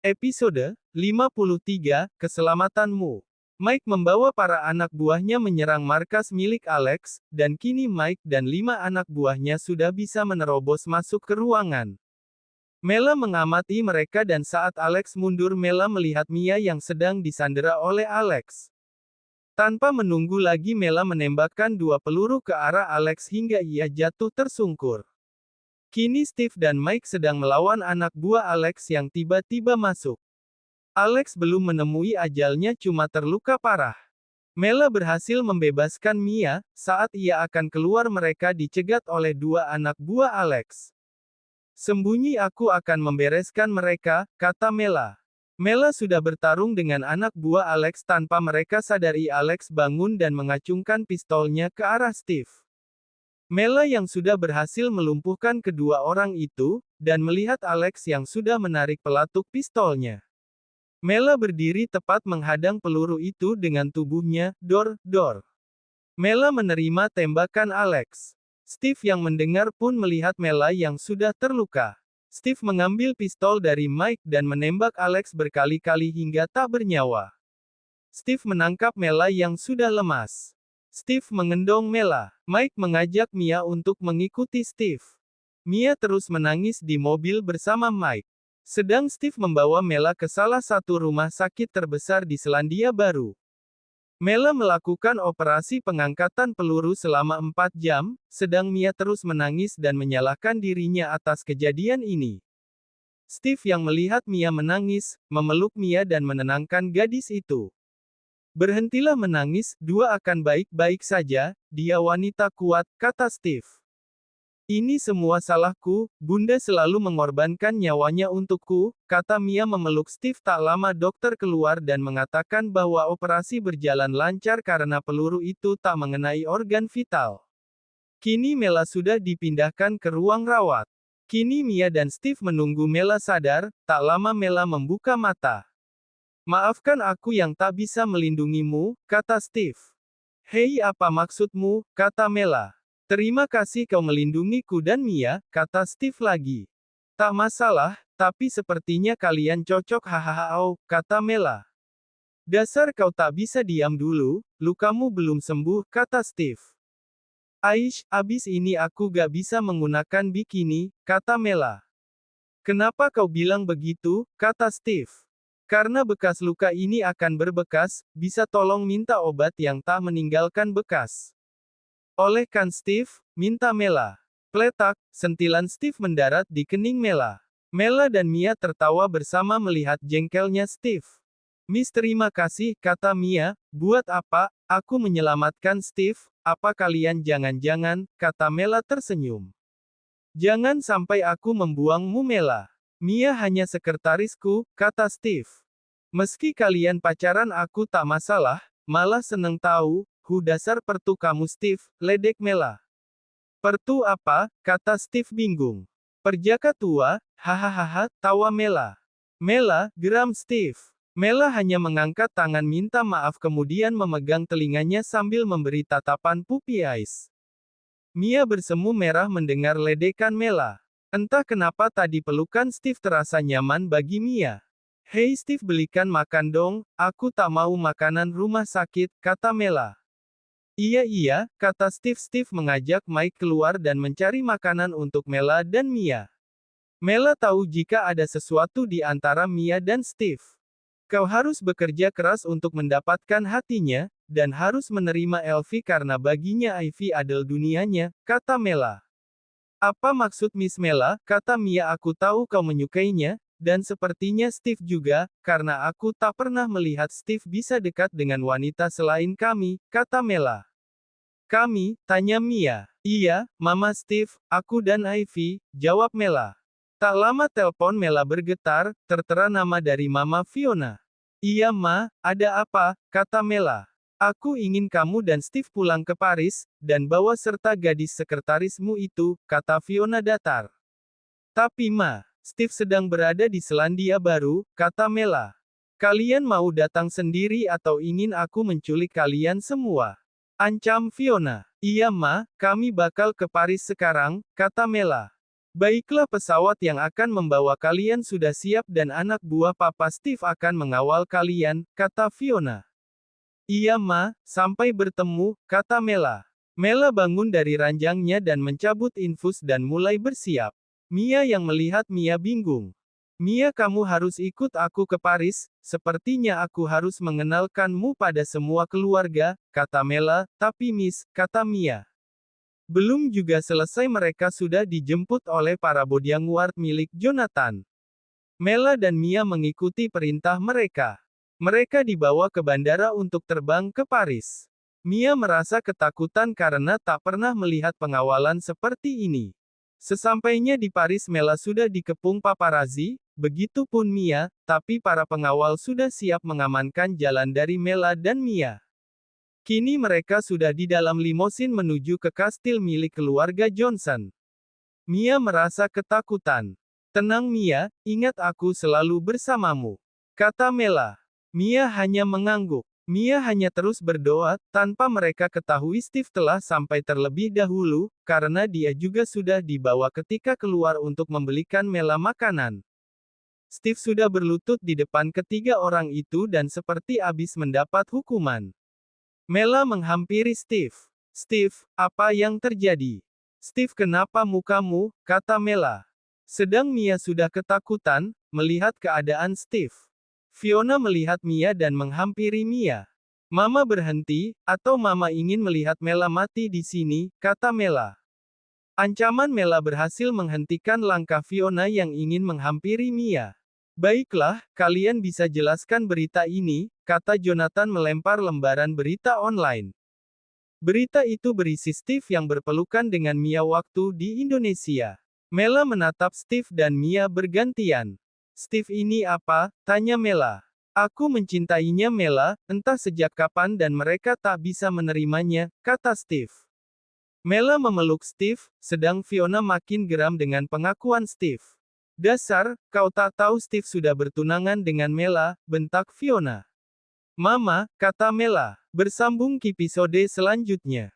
Episode 53, Keselamatanmu. Mike membawa para anak buahnya menyerang markas milik Alex, dan kini Mike dan 5 anak buahnya sudah bisa menerobos masuk ke ruangan. Mela mengamati mereka dan saat Alex mundur Mela melihat Mia yang sedang disandera oleh Alex. Tanpa menunggu lagi Mela menembakkan 2 peluru ke arah Alex hingga ia jatuh tersungkur. Kini Steve dan Mike sedang melawan anak buah Alex yang tiba-tiba masuk. Alex belum menemui ajalnya cuma terluka parah. Mela berhasil membebaskan Mia, saat ia akan keluar mereka dicegat oleh 2 anak buah Alex. Sembunyi aku akan membereskan mereka, kata Mela. Mela sudah bertarung dengan anak buah Alex tanpa mereka sadari Alex bangun dan mengacungkan pistolnya ke arah Steve. Mela yang sudah berhasil melumpuhkan kedua orang itu, dan melihat Alex yang sudah menarik pelatuk pistolnya. Mela berdiri tepat menghadang peluru itu dengan tubuhnya, dor. Mela menerima tembakan Alex. Steve yang mendengar pun melihat Mela yang sudah terluka. Steve mengambil pistol dari Mike dan menembak Alex berkali-kali hingga tak bernyawa. Steve menangkap Mela yang sudah lemas. Steve mengendong Mela. Mike mengajak Mia untuk mengikuti Steve. Mia terus menangis di mobil bersama Mike. Sedang Steve membawa Mela ke salah satu rumah sakit terbesar di Selandia Baru. Mela melakukan operasi pengangkatan peluru selama 4 jam, sedang Mia terus menangis dan menyalahkan dirinya atas kejadian ini. Steve yang melihat Mia menangis, memeluk Mia dan menenangkan gadis itu. Berhentilah menangis, 2 akan baik-baik saja, dia wanita kuat, kata Steve. Ini semua salahku, Bunda selalu mengorbankan nyawanya untukku, kata Mia memeluk Steve. Tak lama dokter keluar dan mengatakan bahwa operasi berjalan lancar karena peluru itu tak mengenai organ vital. Kini Mela sudah dipindahkan ke ruang rawat. Kini Mia dan Steve menunggu Mela sadar, tak lama Mela membuka mata. Maafkan aku yang tak bisa melindungimu, kata Steve. Hei, apa maksudmu, kata Mela. Terima kasih kau melindungiku dan Mia, kata Steve lagi. Tak masalah, tapi sepertinya kalian cocok hahaha, kata Mela. Dasar kau tak bisa diam dulu, lukamu belum sembuh, kata Steve. Aish, abis ini aku gak bisa menggunakan bikini, kata Mela. Kenapa kau bilang begitu, kata Steve. Karena bekas luka ini akan berbekas, bisa tolong minta obat yang tak meninggalkan bekas. Oleh kan Steve, minta Mela. Pletak, sentilan Steve mendarat di kening Mela. Mela dan Mia tertawa bersama melihat jengkelnya Steve. Miss terima kasih, kata Mia, buat apa, aku menyelamatkan Steve, apa kalian jangan-jangan, kata Mela tersenyum. Jangan sampai aku membuangmu Mela. Mia hanya sekretarisku, kata Steve. Meski kalian pacaran aku tak masalah, malah seneng tahu, dasar pertu kamu Steve, ledek Mela. Pertu apa, kata Steve bingung. Perjaka tua, hahaha, tawa Mela. Mela, geram Steve. Mela hanya mengangkat tangan minta maaf kemudian memegang telinganya sambil memberi tatapan puppy eyes. Mia bersemu merah mendengar ledekan Mela. Entah kenapa tadi pelukan Steve terasa nyaman bagi Mia. Hei Steve belikan makan dong, aku tak mau makanan rumah sakit, kata Mela. Iya, kata Steve. Steve mengajak Mike keluar dan mencari makanan untuk Mela dan Mia. Mela tahu jika ada sesuatu di antara Mia dan Steve. Kau harus bekerja keras untuk mendapatkan hatinya, dan harus menerima Elvie karena baginya Ivy adalah dunianya, kata Mela. Apa maksud Miss Mela, kata Mia aku tahu kau menyukainya, dan sepertinya Steve juga, karena aku tak pernah melihat Steve bisa dekat dengan wanita selain kami, kata Mela. Kami, tanya Mia. Iya, Mama Steve, aku dan Ivy, jawab Mela. Tak lama telepon Mela bergetar, tertera nama dari Mama Fiona. Iya Ma, ada apa, kata Mela. Aku ingin kamu dan Steve pulang ke Paris, dan bawa serta gadis sekretarismu itu, kata Fiona datar. Tapi Ma, Steve sedang berada di Selandia Baru, kata Mela. Kalian mau datang sendiri atau ingin aku menculik kalian semua? Ancam Fiona. Iya Ma, kami bakal ke Paris sekarang, kata Mela. Baiklah, pesawat yang akan membawa kalian sudah siap dan anak buah Papa Steve akan mengawal kalian, kata Fiona. Iya Ma, sampai bertemu, kata Mela. Mela bangun dari ranjangnya dan mencabut infus dan mulai bersiap. Mia yang melihat Mia bingung. Mia, kamu harus ikut aku ke Paris, sepertinya aku harus mengenalkanmu pada semua keluarga, kata Mela, tapi Miss, kata Mia. Belum juga selesai mereka sudah dijemput oleh para bodyguard milik Jonathan. Mela dan Mia mengikuti perintah mereka. Mereka dibawa ke bandara untuk terbang ke Paris. Mia merasa ketakutan karena tak pernah melihat pengawalan seperti ini. Sesampainya di Paris, Mela sudah dikepung paparazi, begitupun Mia, tapi para pengawal sudah siap mengamankan jalan dari Mela dan Mia. Kini mereka sudah di dalam limosin menuju ke kastil milik keluarga Johnson. Mia merasa ketakutan. Tenang Mia, ingat aku selalu bersamamu, kata Mela. Mia hanya mengangguk. Mia hanya terus berdoa, tanpa mereka ketahui Steve telah sampai terlebih dahulu, karena dia juga sudah dibawa ketika keluar untuk membelikan Mela makanan. Steve sudah berlutut di depan ketiga orang itu dan seperti habis mendapat hukuman. Mela menghampiri Steve. Steve, apa yang terjadi? Steve, kenapa mukamu, kata Mela. Sedang Mia sudah ketakutan, melihat keadaan Steve. Fiona melihat Mia dan menghampiri Mia. Mama berhenti, atau Mama ingin melihat Mela mati di sini, kata Mela. Ancaman Mela berhasil menghentikan langkah Fiona yang ingin menghampiri Mia. Baiklah, kalian bisa jelaskan berita ini, kata Jonathan melempar lembaran berita online. Berita itu berisi Steve yang berpelukan dengan Mia waktu di Indonesia. Mela menatap Steve dan Mia bergantian. Steve ini apa? Tanya Mela. Aku mencintainya Mela, entah sejak kapan dan mereka tak bisa menerimanya, kata Steve. Mela memeluk Steve, sedang Fiona makin geram dengan pengakuan Steve. Dasar, kau tak tahu Steve sudah bertunangan dengan Mela, bentak Fiona. Mama, kata Mela. Bersambung ke episode selanjutnya.